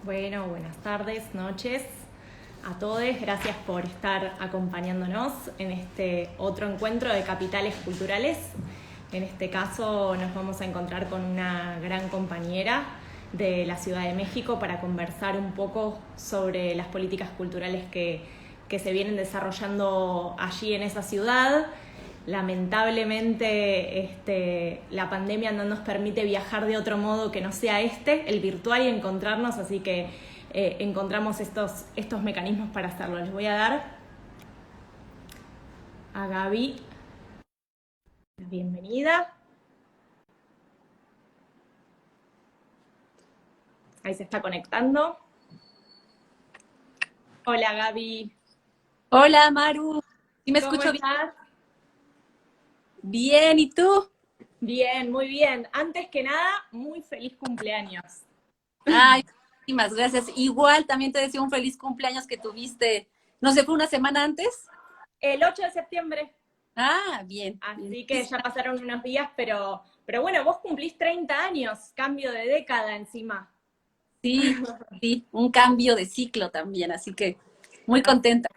Bueno, buenas tardes, noches a todos. Gracias por estar acompañándonos en este otro encuentro de capitales culturales. En este caso nos vamos a encontrar con una gran compañera de la Ciudad de México para conversar un poco sobre las políticas culturales que se vienen desarrollando allí en esa ciudad. Lamentablemente la pandemia no nos permite viajar de otro modo que no sea el virtual, y encontrarnos, así que encontramos estos mecanismos para hacerlo. Les voy a dar a Gaby la bienvenida. Ahí se está conectando. Hola Gaby. Hola Maru, ¿sí me ¿Cómo escucho bien? estás? Bien, ¿y tú? Bien, muy bien. Antes que nada, muy feliz cumpleaños. Ay, muchísimas gracias. Igual también te deseo un feliz cumpleaños que tuviste, no sé, ¿fue una semana antes? El 8 de septiembre. Ah, bien, bien. Así que ya pasaron unos días, pero bueno, vos cumplís 30 años, cambio de década encima. Sí, sí, un cambio de ciclo también, así que muy Así. contenta.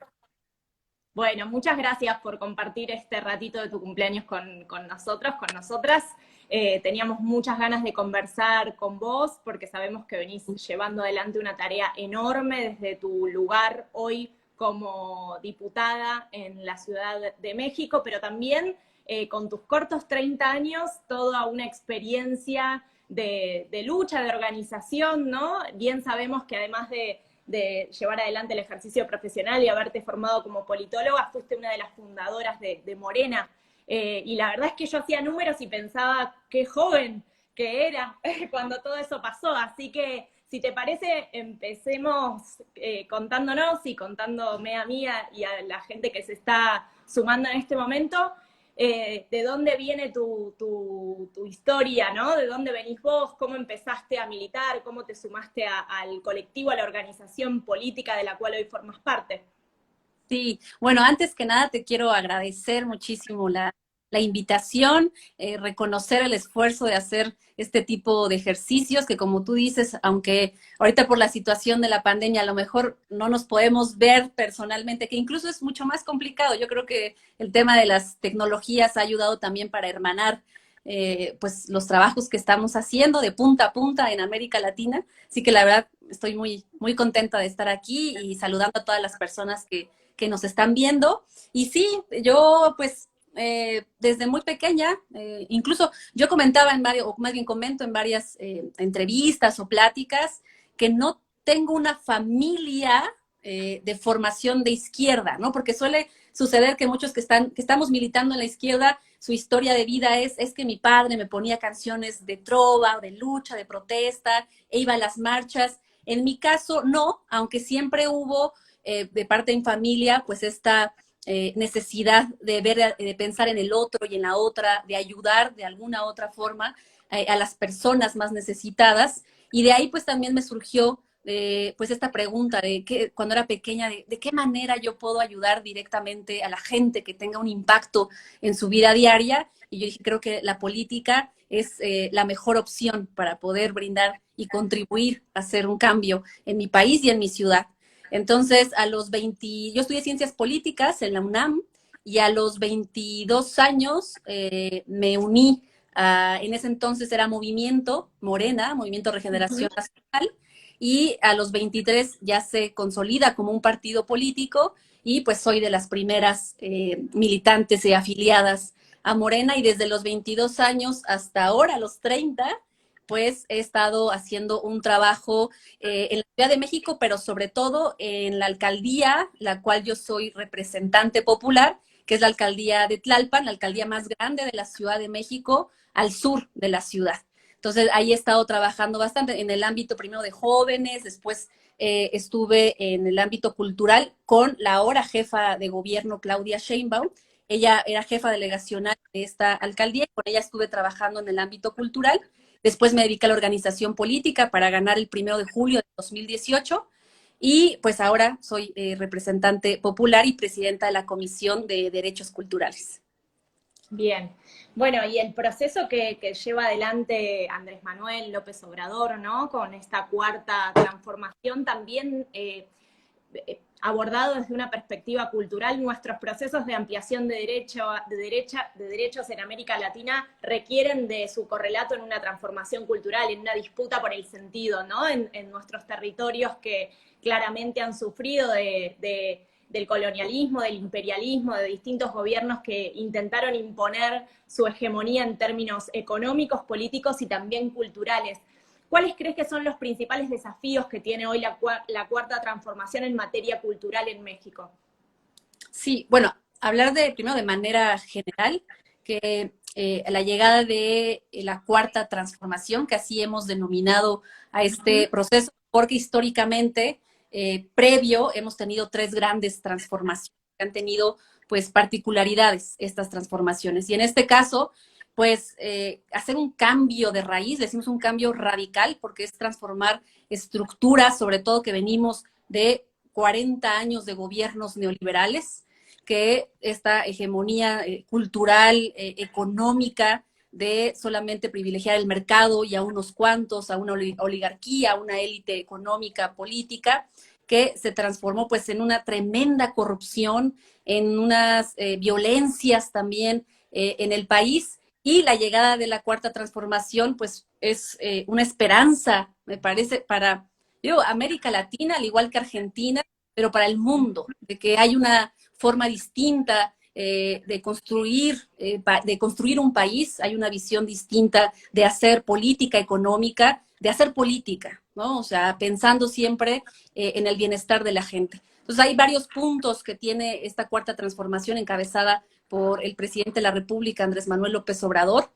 Bueno, muchas gracias por compartir este ratito de tu cumpleaños con nosotros, con nosotras. Teníamos muchas ganas de conversar con vos porque sabemos que venís llevando adelante una tarea enorme desde tu lugar hoy como diputada en la Ciudad de México, pero también con tus cortos 30 años, toda una experiencia de lucha, de organización, ¿no? Bien sabemos que además de llevar adelante el ejercicio profesional y haberte formado como politóloga, fuiste una de las fundadoras de Morena. Y la verdad es que yo hacía números y pensaba qué joven que era cuando todo eso pasó. Así que, si te parece, empecemos contándonos y contándome a mí y a la gente que se está sumando en este momento, de dónde viene tu historia, ¿no? De dónde venís vos, cómo empezaste a militar, cómo te sumaste al colectivo, a la organización política de la cual hoy formas parte. Sí, bueno, antes que nada te quiero agradecer muchísimo la invitación, reconocer el esfuerzo de hacer este tipo de ejercicios que, como tú dices, aunque ahorita por la situación de la pandemia a lo mejor no nos podemos ver personalmente, que incluso es mucho más complicado. Yo creo que el tema de las tecnologías ha ayudado también para hermanar pues los trabajos que estamos haciendo de punta a punta en América Latina. Así que la verdad estoy muy contenta de estar aquí y saludando a todas las personas que nos están viendo. Y sí, yo pues desde muy pequeña, incluso yo comentaba en varios, o más bien comento en varias entrevistas o pláticas, que no tengo una familia de formación de izquierda, ¿no? Porque suele suceder que muchos que estamos militando en la izquierda, su historia de vida es que mi padre me ponía canciones de trova, de lucha, de protesta, e iba a las marchas. En mi caso, no, aunque siempre hubo de parte en familia, pues esta necesidad de ver, de pensar en el otro y en la otra, de ayudar de alguna otra forma a las personas más necesitadas. Y de ahí pues también me surgió pues esta pregunta de que cuando era pequeña, de qué manera yo puedo ayudar directamente a la gente que tenga un impacto en su vida diaria. Y yo dije, creo que la política es la mejor opción para poder brindar y contribuir a hacer un cambio en mi país y en mi ciudad. Entonces, a los 20, yo estudié ciencias políticas en la UNAM y a los 22 años me uní en ese entonces era Movimiento Morena, Movimiento Regeneración Nacional, y a los 23 ya se consolida como un partido político y pues soy de las primeras militantes y afiliadas a Morena y desde los 22 años hasta ahora, los 30, pues he estado haciendo un trabajo en la Ciudad de México, pero sobre todo en la alcaldía, la cual yo soy representante popular, que es la alcaldía de Tlalpan, la alcaldía más grande de la Ciudad de México, al sur de la ciudad. Entonces ahí he estado trabajando bastante en el ámbito primero de jóvenes, después estuve en el ámbito cultural con la ahora jefa de gobierno, Claudia Sheinbaum. Ella era jefa delegacional de esta alcaldía y con ella estuve trabajando en el ámbito cultural. Después me dediqué a la organización política para ganar el 1 de julio de 2018 y pues ahora soy representante popular y presidenta de la Comisión de Derechos Culturales. Bien. Bueno, y el proceso que lleva adelante Andrés Manuel López Obrador, ¿no? Con esta cuarta transformación también abordado desde una perspectiva cultural, nuestros procesos de ampliación de derechos en América Latina requieren de su correlato en una transformación cultural, en una disputa por el sentido, ¿no? En nuestros territorios que claramente han sufrido del colonialismo, del imperialismo, de distintos gobiernos que intentaron imponer su hegemonía en términos económicos, políticos y también culturales. ¿Cuáles crees que son los principales desafíos que tiene hoy la cuarta transformación en materia cultural en México? Sí, bueno, hablar primero de manera general, que la llegada de la cuarta transformación, que así hemos denominado a este proceso, porque históricamente, previo, hemos tenido tres grandes transformaciones, que han tenido pues particularidades estas transformaciones. Y en este caso, pues hacer un cambio de raíz, decimos un cambio radical, porque es transformar estructuras, sobre todo que venimos de 40 años de gobiernos neoliberales, que esta hegemonía cultural, económica, de solamente privilegiar el mercado y a unos cuantos, a una oligarquía, a una élite económica, política, que se transformó pues en una tremenda corrupción, en unas violencias también en el país. Y la llegada de la cuarta transformación pues es una esperanza, me parece, para América Latina, al igual que Argentina, pero para el mundo, de que hay una forma distinta de construir un país, hay una visión distinta de hacer política económica, de hacer política, ¿no? O sea, pensando siempre en el bienestar de la gente. Entonces hay varios puntos que tiene esta cuarta transformación encabezada por el presidente de la República, Andrés Manuel López Obrador.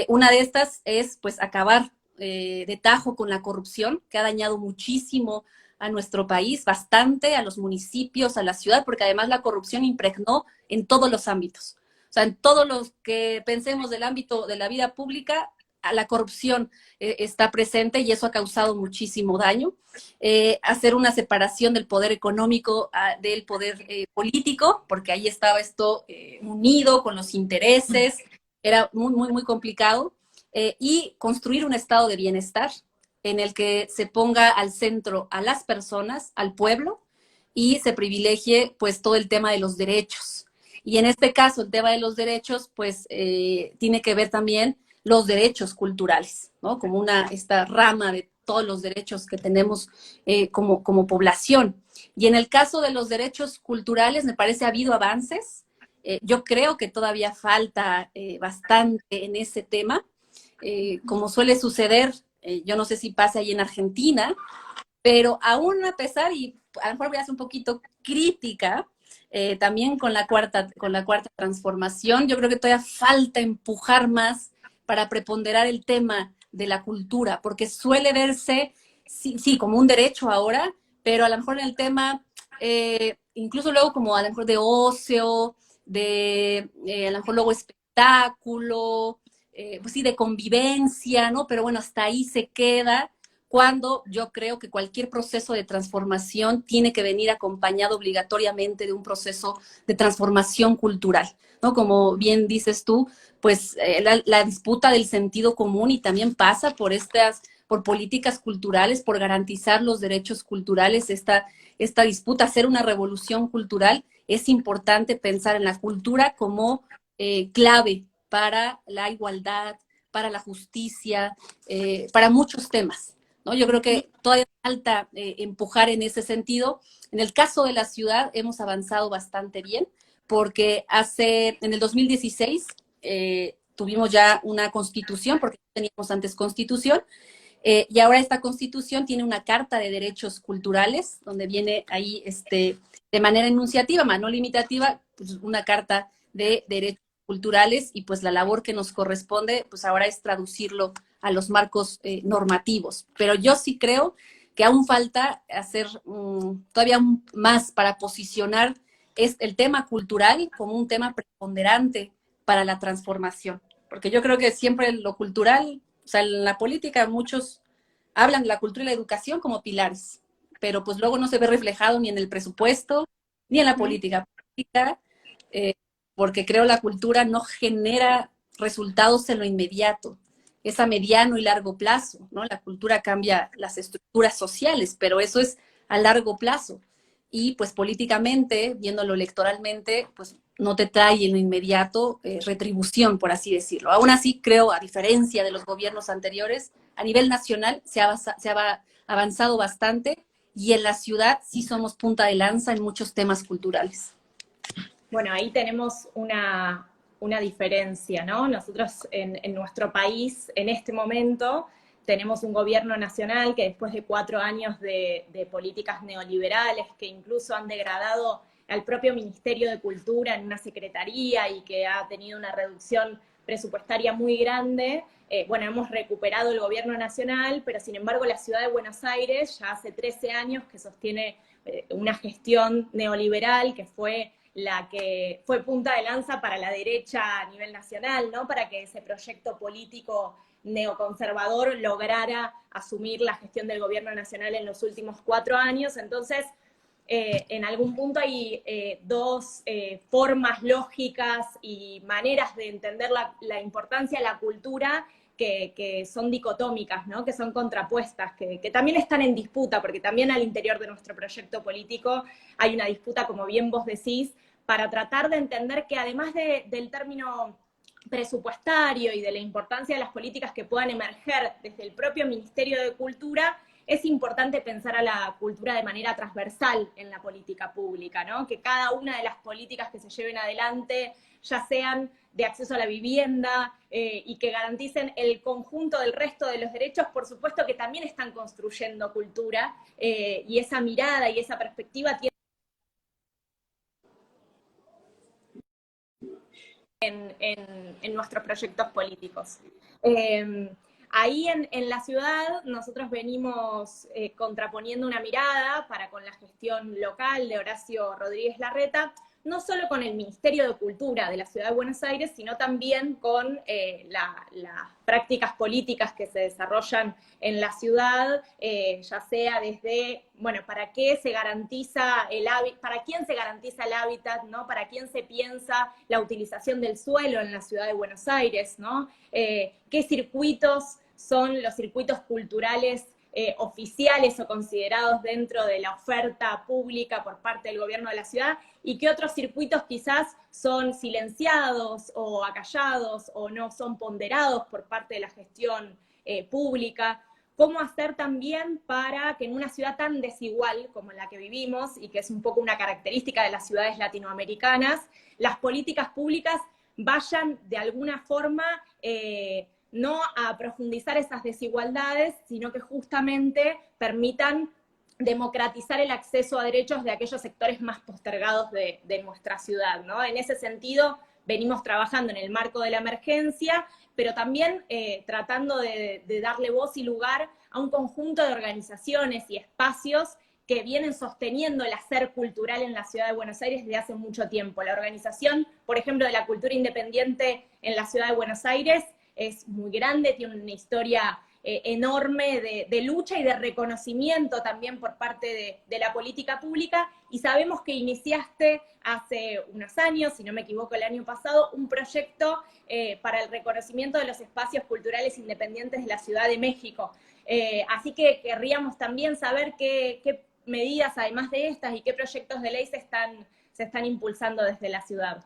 Una de estas es pues acabar de tajo con la corrupción, que ha dañado muchísimo a nuestro país, bastante, a los municipios, a la ciudad, porque además la corrupción impregnó en todos los ámbitos. O sea, en todos los que pensemos del ámbito de la vida pública, la corrupción está presente y eso ha causado muchísimo daño. Hacer una separación del poder económico del poder político, porque ahí estaba esto unido con los intereses, era muy, muy, muy complicado. Y construir un estado de bienestar en el que se ponga al centro a las personas, al pueblo, y se privilegie pues todo el tema de los derechos. Y en este caso, el tema de los derechos, pues tiene que ver también los derechos culturales, ¿no? Como esta rama de todos los derechos que tenemos como población. Y en el caso de los derechos culturales, me parece ha habido avances. Yo creo que todavía falta bastante en ese tema. Como suele suceder, yo no sé si pasa ahí en Argentina, pero aún a pesar, y a lo mejor voy a ser un poquito crítica, también con la cuarta transformación, yo creo que todavía falta empujar más para preponderar el tema de la cultura, porque suele verse, sí, como un derecho ahora, pero a lo mejor en el tema, incluso luego como a lo mejor de ocio, a lo mejor luego espectáculo, pues sí, de convivencia, ¿no? Pero bueno, hasta ahí se queda, cuando yo creo que cualquier proceso de transformación tiene que venir acompañado obligatoriamente de un proceso de transformación cultural, ¿no? Como bien dices tú, pues la disputa del sentido común y también pasa por políticas culturales, por garantizar los derechos culturales, esta disputa, hacer una revolución cultural. Es importante pensar en la cultura como clave para la igualdad, para la justicia, para muchos temas, ¿no? Yo creo que todavía falta empujar en ese sentido. En el caso de la ciudad hemos avanzado bastante bien, porque en el 2016 tuvimos ya una constitución, porque no teníamos antes constitución, y ahora esta constitución tiene una carta de derechos culturales, donde viene ahí de manera enunciativa, más no limitativa, pues una carta de derechos culturales, y pues la labor que nos corresponde pues ahora es traducirlo a los marcos normativos. Pero yo sí creo que aún falta hacer todavía más para posicionar el tema cultural como un tema preponderante para la transformación. Porque yo creo que siempre lo cultural, o sea, en la política muchos hablan de la cultura y la educación como pilares, pero pues luego no se ve reflejado ni en el presupuesto, ni en la política pública. porque creo la cultura no genera resultados en lo inmediato, es a mediano y largo plazo, ¿no? La cultura cambia las estructuras sociales, pero eso es a largo plazo. Y pues políticamente, viéndolo electoralmente, pues no te trae en lo inmediato retribución, por así decirlo. Aún así, creo, a diferencia de los gobiernos anteriores, a nivel nacional se ha avanzado bastante y en la ciudad sí somos punta de lanza en muchos temas culturales. Bueno, ahí tenemos una diferencia, ¿no? Nosotros en nuestro país, en este momento, tenemos un gobierno nacional que después de 4 años de políticas neoliberales que incluso han degradado al propio Ministerio de Cultura en una secretaría y que ha tenido una reducción presupuestaria muy grande, bueno, hemos recuperado el gobierno nacional, pero sin embargo la ciudad de Buenos Aires ya hace 13 años que sostiene una gestión neoliberal que fue la que fue punta de lanza para la derecha a nivel nacional, ¿no? Para que ese proyecto político neoconservador lograra asumir la gestión del gobierno nacional en los últimos 4 años. Entonces, en algún punto hay dos formas lógicas y maneras de entender la importancia de la cultura que son dicotómicas, ¿no? Que son contrapuestas, que también están en disputa, porque también al interior de nuestro proyecto político hay una disputa, como bien vos decís, para tratar de entender que además del término presupuestario y de la importancia de las políticas que puedan emerger desde el propio Ministerio de Cultura, es importante pensar a la cultura de manera transversal en la política pública, ¿no? Que cada una de las políticas que se lleven adelante, ya sean de acceso a la vivienda y que garanticen el conjunto del resto de los derechos, por supuesto que también están construyendo cultura y esa mirada y esa perspectiva tiene en nuestros proyectos políticos. Ahí en la ciudad nosotros venimos contraponiendo una mirada para con la gestión local de Horacio Rodríguez Larreta, no solo con el Ministerio de Cultura de la Ciudad de Buenos Aires, sino también con las prácticas políticas que se desarrollan en la ciudad, ya sea desde, bueno, para qué se garantiza para quién se garantiza el hábitat, ¿no? Para quién se piensa la utilización del suelo en la Ciudad de Buenos Aires, ¿no? Qué circuitos son los circuitos culturales oficiales o considerados dentro de la oferta pública por parte del gobierno de la ciudad y qué otros circuitos quizás son silenciados o acallados o no son ponderados por parte de la gestión pública. Cómo hacer también para que en una ciudad tan desigual como la que vivimos y que es un poco una característica de las ciudades latinoamericanas, las políticas públicas vayan de alguna forma no a profundizar esas desigualdades, sino que justamente permitan democratizar el acceso a derechos de aquellos sectores más postergados de nuestra ciudad, ¿no? En ese sentido, venimos trabajando en el marco de la emergencia, pero también tratando de darle voz y lugar a un conjunto de organizaciones y espacios que vienen sosteniendo el hacer cultural en la ciudad de Buenos Aires desde hace mucho tiempo. La organización, por ejemplo, de la cultura independiente en la ciudad de Buenos Aires es muy grande, tiene una historia enorme de lucha y de reconocimiento también por parte de la política pública, y sabemos que iniciaste hace unos años, si no me equivoco el año pasado, un proyecto para el reconocimiento de los espacios culturales independientes de la Ciudad de México. Así que querríamos también saber qué medidas, además de estas, y qué proyectos de ley se están impulsando desde la ciudad.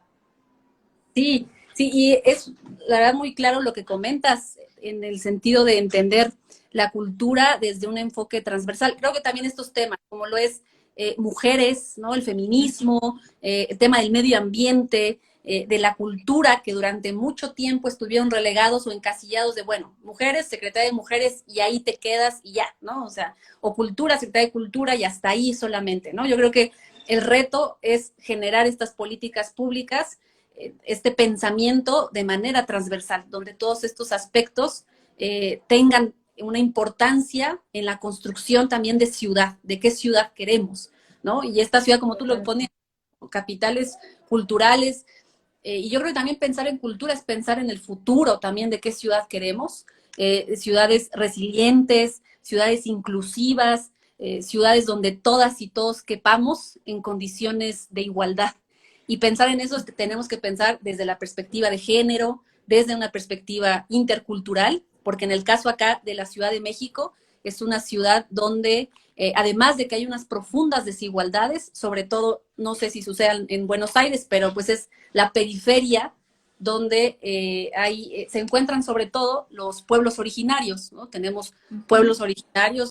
Sí, sí, y es la verdad muy claro lo que comentas en el sentido de entender la cultura desde un enfoque transversal. Creo que también estos temas, como lo es mujeres, ¿no? El feminismo, el tema del medio ambiente, de la cultura, que durante mucho tiempo estuvieron relegados o encasillados de, bueno, mujeres, Secretaría de Mujeres, y ahí te quedas y ya, ¿no? O sea, o cultura, Secretaría de Cultura, y hasta ahí solamente, ¿no? Yo creo que el reto es generar estas políticas públicas, este pensamiento de manera transversal, donde todos estos aspectos tengan una importancia en la construcción también de ciudad, de qué ciudad queremos, ¿no? Y esta ciudad, como tú lo pones, capitales culturales, y yo creo que también pensar en cultura es pensar en el futuro también de qué ciudad queremos, ciudades resilientes, ciudades inclusivas, ciudades donde todas y todos quepamos en condiciones de igualdad. y pensar en eso es que tenemos que pensar desde la perspectiva de género, desde una perspectiva intercultural, porque en el caso acá de la Ciudad de México, es una ciudad donde, además de que hay unas profundas desigualdades, sobre todo, no sé si sucede en Buenos Aires, pero pues es la periferia donde se encuentran sobre todo los pueblos originarios, ¿no? Tenemos pueblos originarios,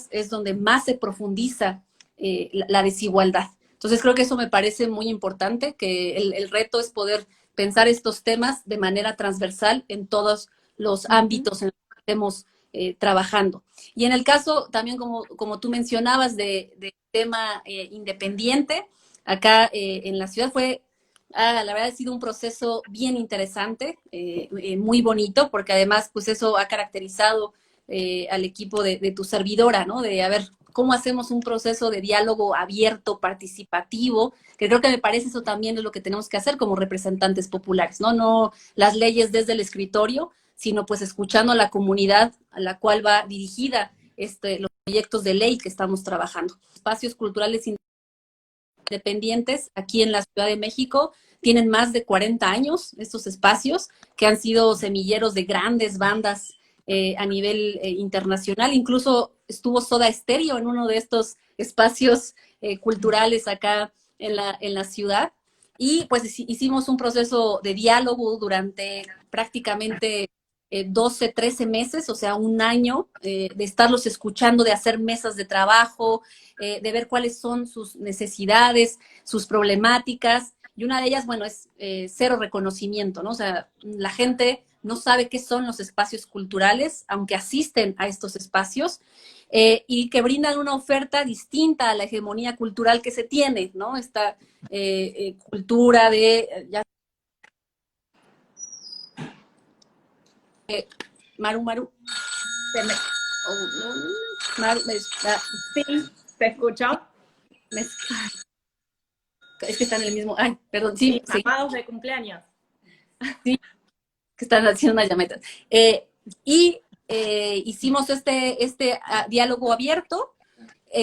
es donde más se profundiza la desigualdad. Entonces creo que eso me parece muy importante, que el reto es poder pensar estos temas de manera transversal en todos los ámbitos en los que estemos trabajando. Y en el caso también, como tú mencionabas, de tema independiente, acá en la ciudad la verdad ha sido un proceso bien interesante, muy bonito, porque además pues eso ha caracterizado al equipo de tu servidora, ¿no? De a ver cómo hacemos un proceso de diálogo abierto, participativo, que creo que me parece eso también es lo que tenemos que hacer como representantes populares, ¿no? No las leyes desde el escritorio, sino pues escuchando a la comunidad a la cual va dirigida los proyectos de ley que estamos trabajando. Espacios culturales independientes aquí en la Ciudad de México tienen más de 40 años estos espacios que han sido semilleros de grandes bandas a nivel internacional. Incluso estuvo Soda Stereo en uno de estos espacios culturales acá en la ciudad. Y pues hicimos un proceso de diálogo durante prácticamente 12, 13 meses, o sea, un año de estarlos escuchando, de hacer mesas de trabajo, de ver cuáles son sus necesidades, sus problemáticas. Y una de ellas, bueno, es cero reconocimiento, ¿no? O sea, la gente no sabe qué son los espacios culturales, aunque asisten a estos espacios, y que brindan una oferta distinta a la hegemonía cultural que se tiene, ¿no? Esta cultura de... Maru, Maru. Oh, no, Maru, Sí, ¿te escucho? Es que están en el mismo... Ay, perdón, Sí, sí, sí. llamados de cumpleaños. Sí, que están haciendo una llamada. Hicimos este diálogo abierto,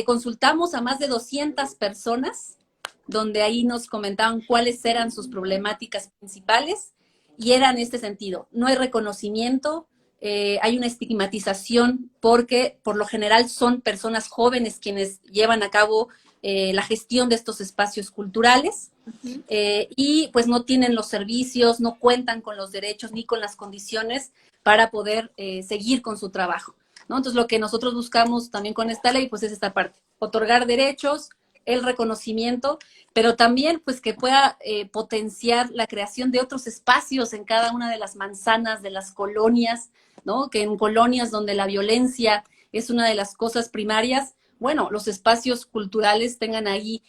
consultamos a más de 200 personas, donde ahí nos comentaban cuáles eran sus problemáticas principales, y era en este sentido, no hay reconocimiento, hay una estigmatización porque por lo general son personas jóvenes quienes llevan a cabo la gestión de estos espacios culturales. Y pues no tienen los servicios, no cuentan con los derechos ni con las condiciones para poder seguir con su trabajo, ¿no? Entonces lo que nosotros buscamos también con esta ley pues es esta parte, otorgar derechos, el reconocimiento, pero también pues que pueda potenciar la creación de otros espacios en cada una de las manzanas, de las colonias, ¿no? Que en colonias donde la violencia es una de las cosas primarias, bueno, los espacios culturales tengan ahí,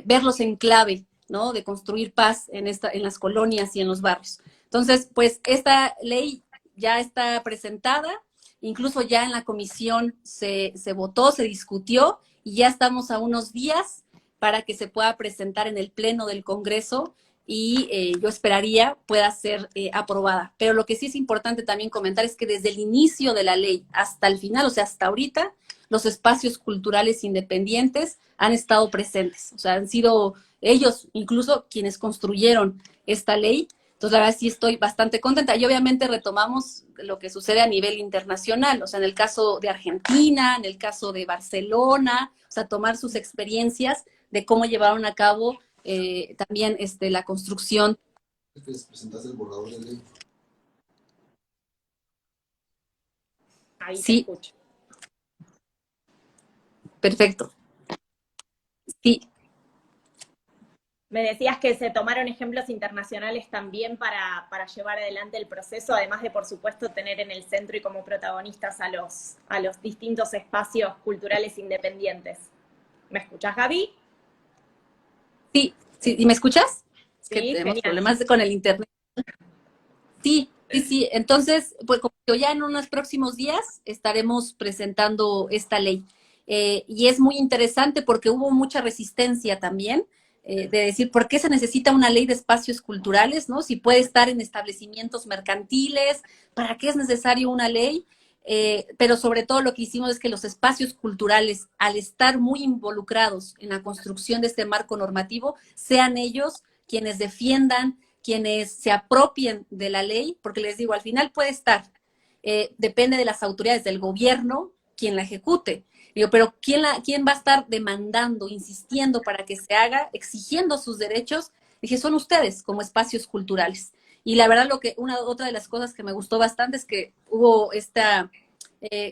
verlos en clave, ¿no? De construir paz en las colonias y en los barrios. Entonces, pues esta ley ya está presentada, incluso ya en la comisión se votó, se discutió, y ya estamos a unos días para que se pueda presentar en el Pleno del Congreso y yo esperaría pueda ser aprobada. Pero lo que sí es importante también comentar es que desde el inicio de la ley hasta el final, o sea, hasta ahorita, los espacios culturales independientes han estado presentes. O sea, han sido ellos incluso quienes construyeron esta ley. Entonces, la verdad sí estoy bastante contenta. Y obviamente retomamos lo que sucede a nivel internacional, o sea, en el caso de Argentina, en el caso de Barcelona, o sea, tomar sus experiencias de cómo llevaron a cabo también la construcción. ¿Presentaste el borrador de ley? Ahí te Sí, escucho. perfecto. Sí. Me decías que se tomaron ejemplos internacionales también para llevar adelante el proceso, además de, por supuesto, tener en el centro y como protagonistas a los distintos espacios culturales independientes. ¿Me escuchás, Gaby? Sí, sí. ¿Y me escuchas? Es que Sí, tenemos genial. problemas con el internet. Sí, sí, sí. Entonces, pues como ya en unos próximos días estaremos presentando esta ley. Y es muy interesante porque hubo mucha resistencia también de decir por qué se necesita una ley de espacios culturales, ¿no? Si puede estar en establecimientos mercantiles, ¿para qué es necesario una ley? pero sobre todo lo que hicimos es que los espacios culturales, al estar muy involucrados en la construcción de este marco normativo, sean ellos quienes defiendan, quienes se apropien de la ley, porque les digo, al final puede estar, depende de las autoridades del gobierno quien la ejecute. Digo, pero ¿quién va a estar demandando, insistiendo para que se haga, exigiendo sus derechos? Dije, son ustedes como espacios culturales. Y la verdad, otra de las cosas que me gustó bastante es que hubo esta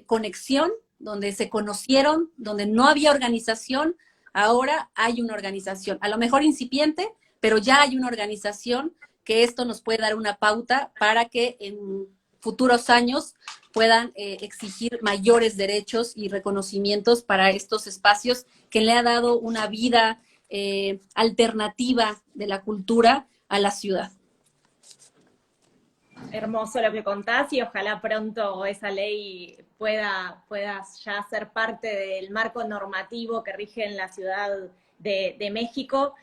conexión donde se conocieron, donde no había organización, ahora hay una organización, a lo mejor incipiente, pero ya hay una organización que esto nos puede dar una pauta para que en futuros años puedan exigir mayores derechos y reconocimientos para estos espacios que le ha dado una vida alternativa de la cultura a la ciudad. Hermoso lo que contás y ojalá pronto esa ley pueda ya ser parte del marco normativo que rige en la Ciudad de México.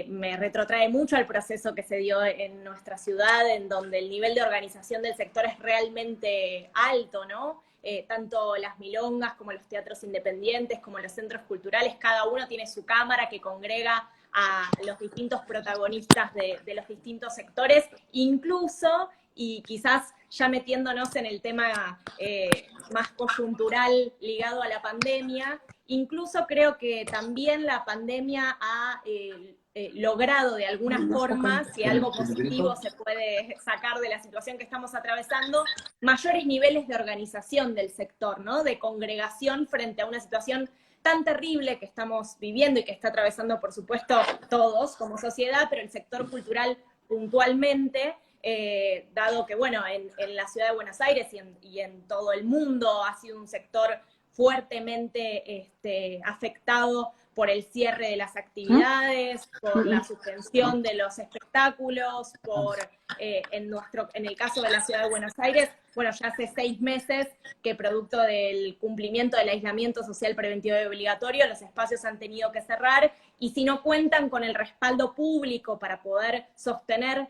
Me retrotrae mucho al proceso que se dio en nuestra ciudad, en donde el nivel de organización del sector es realmente alto, ¿no? Tanto las milongas como los teatros independientes, como los centros culturales, cada uno tiene su cámara que congrega a los distintos protagonistas de los distintos sectores, incluso, y quizás ya metiéndonos en el tema más coyuntural ligado a la pandemia, incluso creo que también la pandemia ha logrado de alguna forma, si algo positivo se puede sacar de la situación que estamos atravesando, mayores niveles de organización del sector, ¿no? De congregación frente a una situación tan terrible que estamos viviendo y que está atravesando, por supuesto, todos como sociedad, pero el sector cultural puntualmente, dado que, bueno, en la ciudad de Buenos Aires y en todo el mundo ha sido un sector fuertemente afectado por el cierre de las actividades, por la suspensión de los espectáculos, en el caso de la ciudad de Buenos Aires, bueno, ya hace 6 meses que producto del cumplimiento del aislamiento social preventivo y obligatorio, los espacios han tenido que cerrar, y si no cuentan con el respaldo público para poder sostener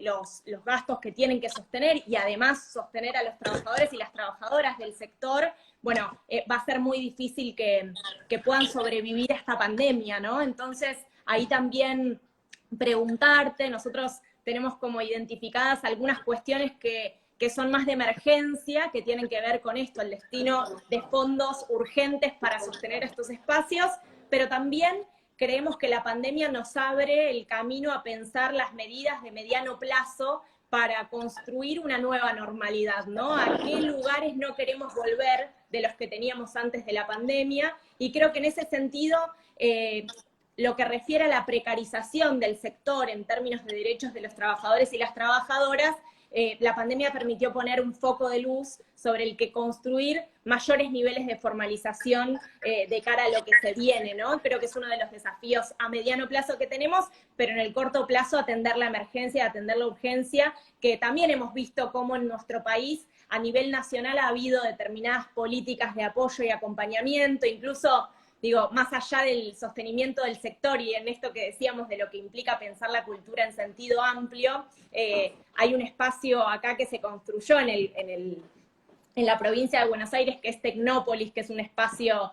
los gastos que tienen que sostener y además sostener a los trabajadores y las trabajadoras del sector, bueno, va a ser muy difícil que puedan sobrevivir a esta pandemia, ¿no? Entonces, ahí también preguntarte, nosotros tenemos como identificadas algunas cuestiones que son más de emergencia, que tienen que ver con esto, el destino de fondos urgentes para sostener estos espacios, pero también creemos que la pandemia nos abre el camino a pensar las medidas de mediano plazo para construir una nueva normalidad, ¿no? ¿A qué lugares no queremos volver de los que teníamos antes de la pandemia? Y creo que en ese sentido, lo que refiere a la precarización del sector en términos de derechos de los trabajadores y las trabajadoras, la pandemia permitió poner un foco de luz sobre el que construir mayores niveles de formalización de cara a lo que se viene, ¿no? Creo que es uno de los desafíos a mediano plazo que tenemos, pero en el corto plazo atender la emergencia, atender la urgencia, que también hemos visto cómo en nuestro país a nivel nacional ha habido determinadas políticas de apoyo y acompañamiento, incluso, digo, más allá del sostenimiento del sector y en esto que decíamos de lo que implica pensar la cultura en sentido amplio, hay un espacio acá que se construyó en la provincia de Buenos Aires, que es Tecnópolis, que es un espacio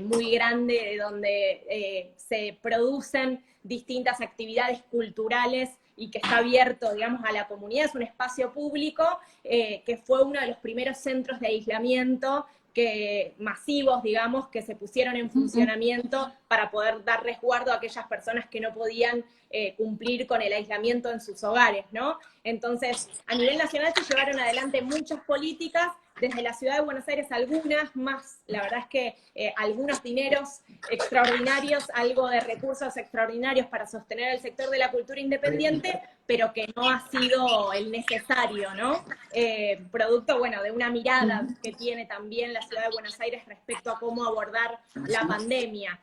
muy grande donde se producen distintas actividades culturales y que está abierto, digamos, a la comunidad. Es un espacio público que fue uno de los primeros centros de aislamiento masivos, digamos, que se pusieron en funcionamiento para poder dar resguardo a aquellas personas que no podían cumplir con el aislamiento en sus hogares, ¿no? Entonces, a nivel nacional se llevaron adelante muchas políticas, desde la ciudad de Buenos Aires algunas más, la verdad es que algunos dineros extraordinarios, algo de recursos extraordinarios para sostener el sector de la cultura independiente, pero que no ha sido el necesario, ¿no? Producto, bueno, de una mirada que tiene también la ciudad de Buenos Aires respecto a cómo abordar la pandemia,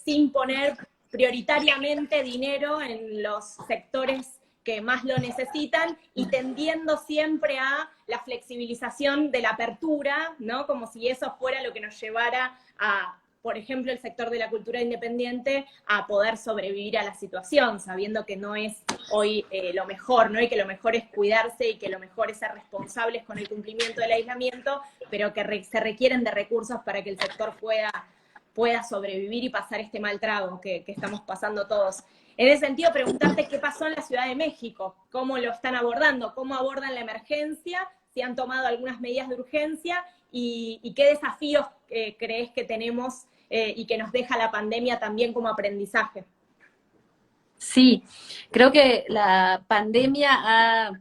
sin poner prioritariamente dinero en los sectores que más lo necesitan y tendiendo siempre a la flexibilización de la apertura, ¿no? Como si eso fuera lo que nos llevara a por ejemplo, el sector de la cultura independiente a poder sobrevivir a la situación, sabiendo que no es hoy lo mejor, ¿no? Y que lo mejor es cuidarse y que lo mejor es ser responsables con el cumplimiento del aislamiento, pero que se requieren de recursos para que el sector pueda sobrevivir y pasar este mal trago que estamos pasando todos. En ese sentido, preguntarte qué pasó en la Ciudad de México, cómo lo están abordando, cómo abordan la emergencia, si han tomado algunas medidas de urgencia y qué desafíos crees que tenemos y que nos deja la pandemia también como aprendizaje. Sí, creo que la pandemia ha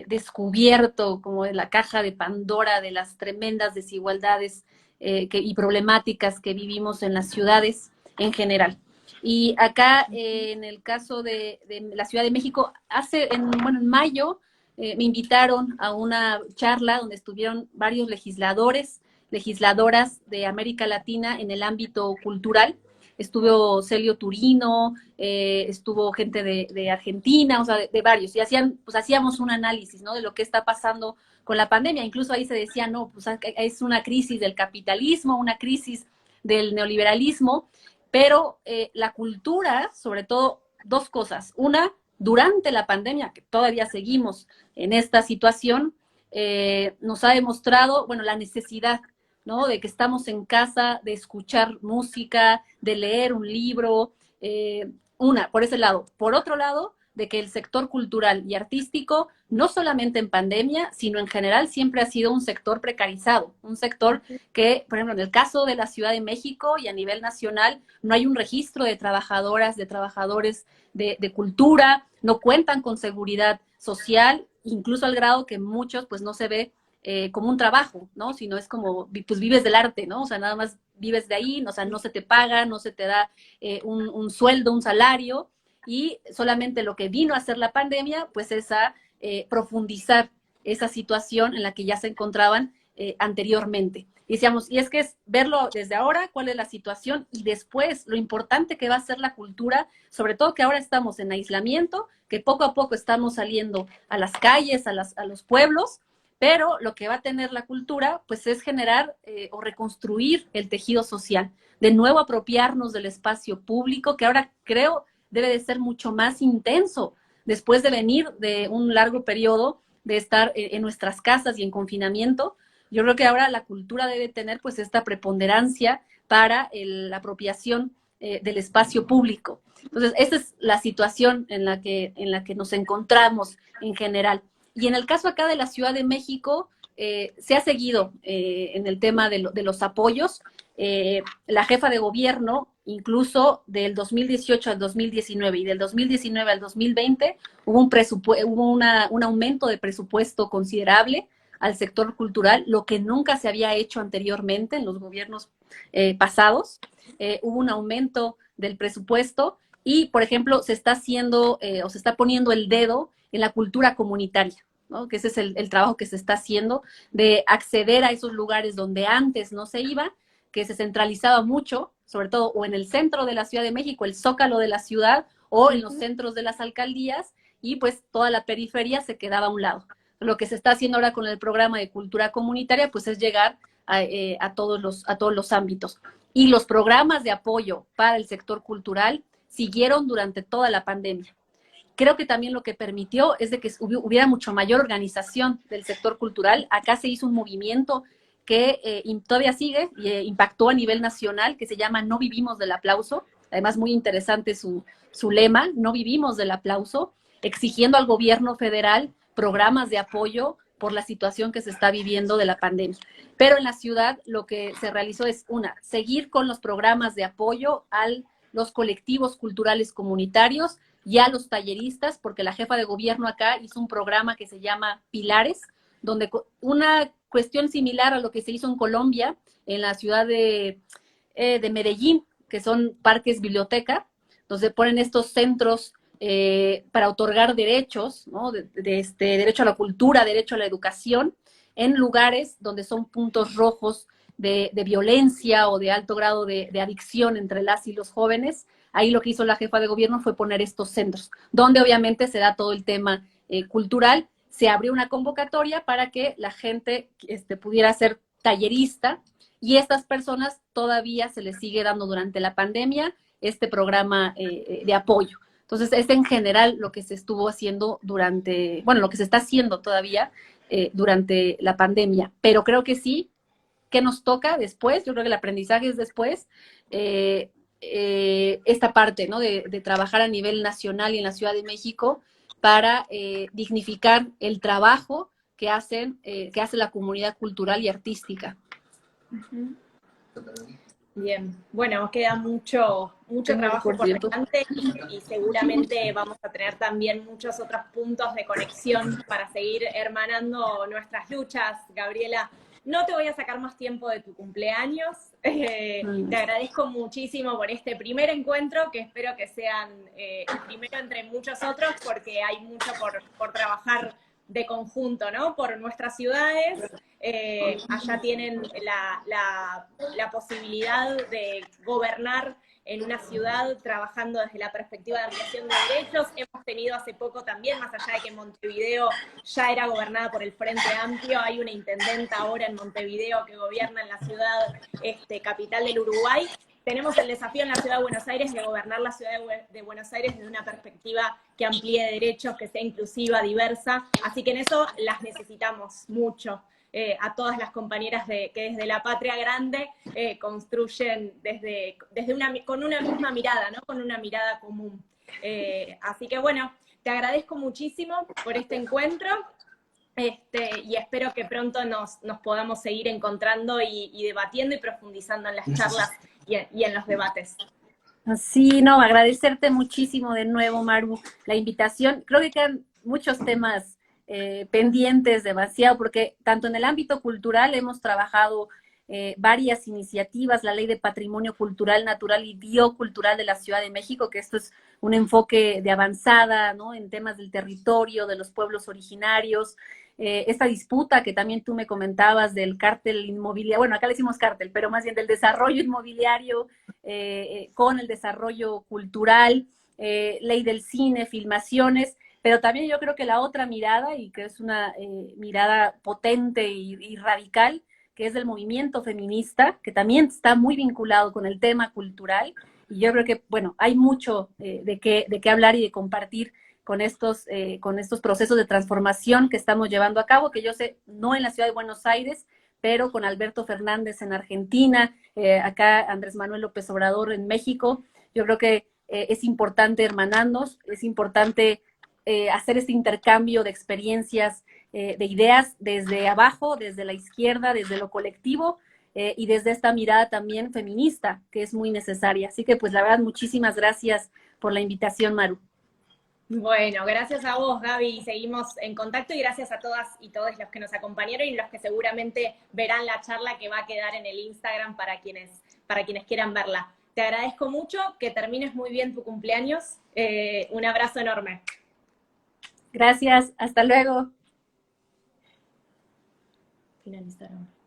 descubierto como la caja de Pandora de las tremendas desigualdades y problemáticas que vivimos en las ciudades en general. Y acá, en el caso de la Ciudad de México, en mayo me invitaron a una charla donde estuvieron varios legisladores, legisladoras de América Latina en el ámbito cultural. Estuvo Celio Turino, estuvo gente de Argentina, o sea, de varios, y hacíamos un análisis, ¿no? De lo que está pasando con la pandemia. Incluso ahí se decía, no, pues es una crisis del capitalismo, una crisis del neoliberalismo, pero la cultura, sobre todo, dos cosas. Una, durante la pandemia, que todavía seguimos en esta situación, nos ha demostrado, bueno, la necesidad, ¿no? De que estamos en casa, de escuchar música, de leer un libro, por ese lado. Por otro lado, de que el sector cultural y artístico, no solamente en pandemia, sino en general, siempre ha sido un sector precarizado, un sector que, por ejemplo, en el caso de la Ciudad de México y a nivel nacional, no hay un registro de trabajadoras, de trabajadores de cultura, no cuentan con seguridad social, incluso al grado que muchos, pues no se ve como un trabajo, ¿no? Sino es como, pues vives del arte, ¿no? O sea, nada más vives de ahí, o sea, no se te paga, no se te da un sueldo, un salario, y solamente lo que vino a hacer la pandemia, pues es a profundizar esa situación en la que ya se encontraban anteriormente. Y decíamos, y es que es verlo desde ahora, cuál es la situación, y después lo importante que va a ser la cultura, sobre todo que ahora estamos en aislamiento, que poco a poco estamos saliendo a las calles, a los pueblos, pero lo que va a tener la cultura, pues es generar o reconstruir el tejido social, de nuevo apropiarnos del espacio público, que ahora creo debe de ser mucho más intenso, después de venir de un largo periodo de estar en nuestras casas y en confinamiento. Yo creo que ahora la cultura debe tener pues esta preponderancia para la apropiación del espacio público. Entonces, esa es la situación en la que nos encontramos en general. Y en el caso acá de la Ciudad de México, se ha seguido en el tema de los apoyos. La jefa de gobierno, incluso del 2018 al 2019 y del 2019 al 2020, hubo un aumento de presupuesto considerable al sector cultural, lo que nunca se había hecho anteriormente en los gobiernos pasados. Hubo un aumento del presupuesto y, por ejemplo, se está haciendo o se está poniendo el dedo en la cultura comunitaria, ¿no? Que ese es el trabajo que se está haciendo, de acceder a esos lugares donde antes no se iba, que se centralizaba mucho, sobre todo o en el centro de la Ciudad de México, el zócalo de la ciudad, o en los centros de las alcaldías, y pues toda la periferia se quedaba a un lado. Lo que se está haciendo ahora con el programa de cultura comunitaria, pues es llegar a todos los ámbitos. Y los programas de apoyo para el sector cultural siguieron durante toda la pandemia. Creo que también lo que permitió es de que hubiera mucho mayor organización del sector cultural. Acá se hizo un movimiento que todavía sigue y impactó a nivel nacional, que se llama No Vivimos del Aplauso. Además, muy interesante su lema, No Vivimos del Aplauso, exigiendo al gobierno federal programas de apoyo por la situación que se está viviendo de la pandemia. Pero en la ciudad lo que se realizó es, seguir con los programas de apoyo a los colectivos culturales comunitarios y a los talleristas, porque la jefa de gobierno acá hizo un programa que se llama Pilares, donde una cuestión similar a lo que se hizo en Colombia, en la ciudad de Medellín, que son parques biblioteca, donde ponen estos centros para otorgar derechos, ¿no? Derecho a la cultura, derecho a la educación, en lugares donde son puntos rojos de violencia o de alto grado de adicción entre las y los jóvenes. Ahí lo que hizo la jefa de gobierno fue poner estos centros, donde obviamente se da todo el tema cultural. Se abrió una convocatoria para que la gente pudiera ser tallerista y estas personas todavía se les sigue dando durante la pandemia este programa de apoyo. Entonces, es en general lo que se estuvo haciendo durante, bueno, lo que se está haciendo todavía durante la pandemia. Pero creo que sí, que nos toca después, yo creo que el aprendizaje es después, esta parte, ¿no? De trabajar a nivel nacional y en la Ciudad de México para dignificar el trabajo que hace la comunidad cultural y artística. Bien, bueno, queda mucho trabajo por delante y seguramente vamos a tener también muchos otros puntos de conexión para seguir hermanando nuestras luchas. Gabriela, no te voy a sacar más tiempo de tu cumpleaños. Te agradezco muchísimo por este primer encuentro, que espero que sean el primero entre muchos otros, porque hay mucho por trabajar de conjunto, ¿no? Por nuestras ciudades. Allá tienen la posibilidad de gobernar en una ciudad trabajando desde la perspectiva de ampliación de derechos. Hemos tenido hace poco también, más allá de que Montevideo ya era gobernada por el Frente Amplio, hay una intendenta ahora en Montevideo que gobierna en la ciudad capital del Uruguay. Tenemos el desafío en la Ciudad de Buenos Aires de gobernar la Ciudad de Buenos Aires desde una perspectiva que amplíe derechos, que sea inclusiva, diversa, así que en eso las necesitamos mucho. A todas las compañeras que desde la patria grande construyen con una misma mirada, ¿no? Con una mirada común. Así que bueno, te agradezco muchísimo por este encuentro y espero que pronto nos podamos seguir encontrando y debatiendo y profundizando en las charlas y en los debates. Sí, no, agradecerte muchísimo de nuevo, Maru, la invitación. Creo que quedan muchos temas pendientes demasiado, porque tanto en el ámbito cultural hemos trabajado varias iniciativas, la Ley de Patrimonio Cultural, Natural y Biocultural de la Ciudad de México, que esto es un enfoque de avanzada, ¿no? En temas del territorio, de los pueblos originarios, esta disputa que también tú me comentabas del cártel inmobiliario, bueno, acá le decimos cártel, pero más bien del desarrollo inmobiliario con el desarrollo cultural, ley del cine, filmaciones, pero también yo creo que la otra mirada, y que es una mirada potente y radical, que es del movimiento feminista, que también está muy vinculado con el tema cultural, y yo creo que, bueno, hay mucho de qué hablar y de compartir con estos procesos de transformación que estamos llevando a cabo, que yo sé, no en la ciudad de Buenos Aires, pero con Alberto Fernández en Argentina, acá Andrés Manuel López Obrador en México. Yo creo que es importante hermanarnos, es importante hacer este intercambio de experiencias, de ideas desde abajo, desde la izquierda, desde lo colectivo, y desde esta mirada también feminista, que es muy necesaria. Así que, pues, la verdad, muchísimas gracias por la invitación, Maru. Bueno, gracias a vos, Gaby, seguimos en contacto y gracias a todas y todos los que nos acompañaron y los que seguramente verán la charla que va a quedar en el Instagram para quienes quieran verla. Te agradezco mucho, que termines muy bien tu cumpleaños. Un abrazo enorme. Gracias, hasta luego. Finalizaron.